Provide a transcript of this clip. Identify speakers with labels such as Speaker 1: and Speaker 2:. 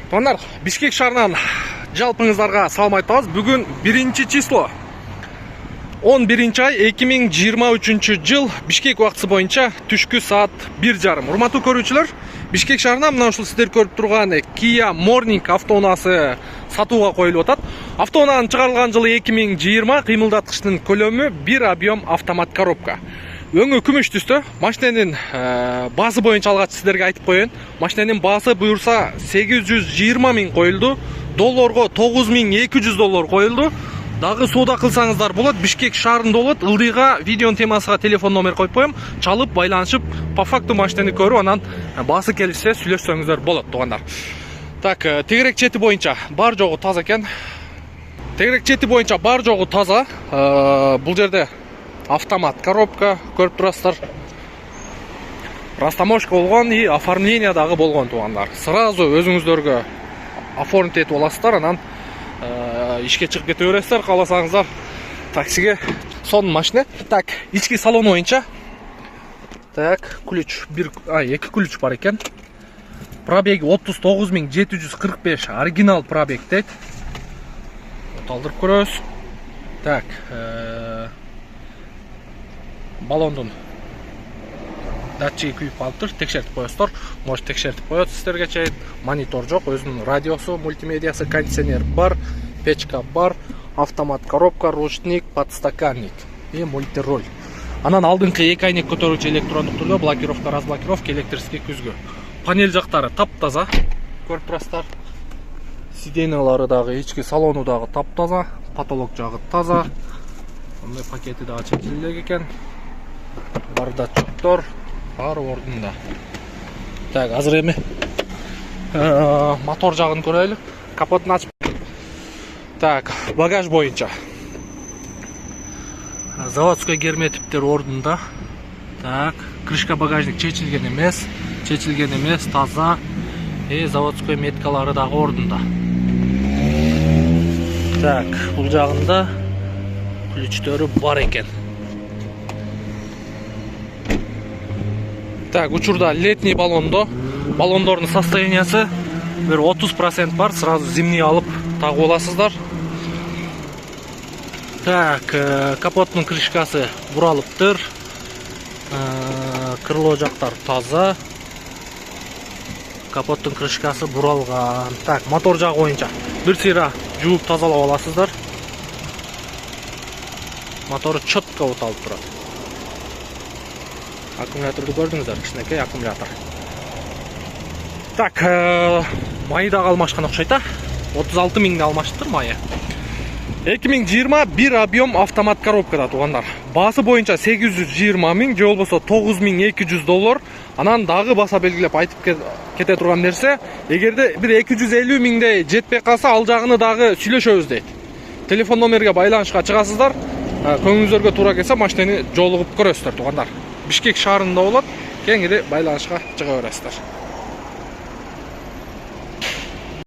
Speaker 1: Тондар, Бишкек шаарынан жалпыңыздарға салам айтабыз. Бүгін 1 число 11 ай 2023 жыл Бишкек уақытысы бойынша түшкі саат 1:30. Урматтуу көрүүчүлөр, Бишкек шаарынан мына ушул сиздер көрүп турган Kia Morning автоунаасы сатууга коюлуп атат. Автоунаанын чыгарылган жылы 2020, кыймылдаткычтын көлөмү 1 объем автомат коробка. Өңі күмүш түстө. Машиненин баасы боюнча алгач сиздерге айтып коеюн. Машиненин баасы буюрса 820 000 коюлду. Долларга 9200 доллар коюлду. Дагы соода кылсаңыздар болот. Бишкек шаарында болот. Ылдыйга видеонун темасына телефон номер коюп коем. Чалып, байланышып, по факту машинени көрүп, анан баасы келишсе сүйлөшсөңүздөр болот, туугандар. Так, тегерек чети боюнча бар жогу таза экен. Тегерек чети боюнча бар жогу таза. Бул жерде автомат коробка көрүп турасыздар. Растаможка болгон и оформление дагы болгон, туугандар. Сразу өзүңүздөргө оформить этип аласыздар, анан ишке чыгып кете бересиздер, кааласаңыздар таксиге. Сонун машина. Так, ички салон боюнча. Так, ключ эки ключ бар экен. Пробеги 39745, оригинал пробег дейт. Талдырып көрөбүз. Так, балондун датчиги күйүп калыптыр, текшертип коесуздар. Может текшертип коет сиздерге чейин. Монитор жок, өзүнүн радиосу, мультимедиасы, кондиционер бар, печка бар, автомат коробка, ручник, подстаканник и мультироль. Анан алдыңкы эки айнек көтөрүүчү электрондук түрдө блокировка, разблокировка, электрический күзгү. Панель жактары таптаза, көрүп турасыздар. Сиденьялары дагы, ички салону дагы таптаза, потолок жагы таза. Мындай пакети дагы чечилген экен. Бардачоктор бар ордунда. Так, азыр эми мотор жагын көрөлү. Капотун ачып. Так, багаж боюнча заводской герметиптер ордунда. Так, крышка багажник чечилген эмес, таза. Заводской меткалары дагы ордунда. Так, бул жагында ключтөрү бар экен. Так, учурда летний балондо. Балондордун состояниясы бир 30% бар. Сразу зимний алып тагып аласыздар. Так, капоттун крышкасы буралыптыр. Крыло жактар таза. Капоттун крышкасы буралган. Так, мотор жагы боюнча бир сыйра жууп тазалап аласыздар. Мотору четко оталып турат. Аккумуляторду көрдүңүздөр, кичинекей аккумулятор. Так, майы дагы алмашкан окшойт. 36 000 алмашыптыр майы. 2020 1 объем автомат коробкада, туугандар. Баасы боюнча 820 000 же болбосо 9200 доллар. Анан дагы баса белгилеп айтып кете турган нерсе, эгерде бир 250 000дей жетпей калса, ал жагыны дагы сүйлөшөбүз дейт. Телефон номерге байланышка чыгасыздар. Көңүлүңүзгө туура келсе машинени жолугуп көрөсүздөр, туугандар. Бишкек шаарында болот, кеңири байланышка чыга бересиздер.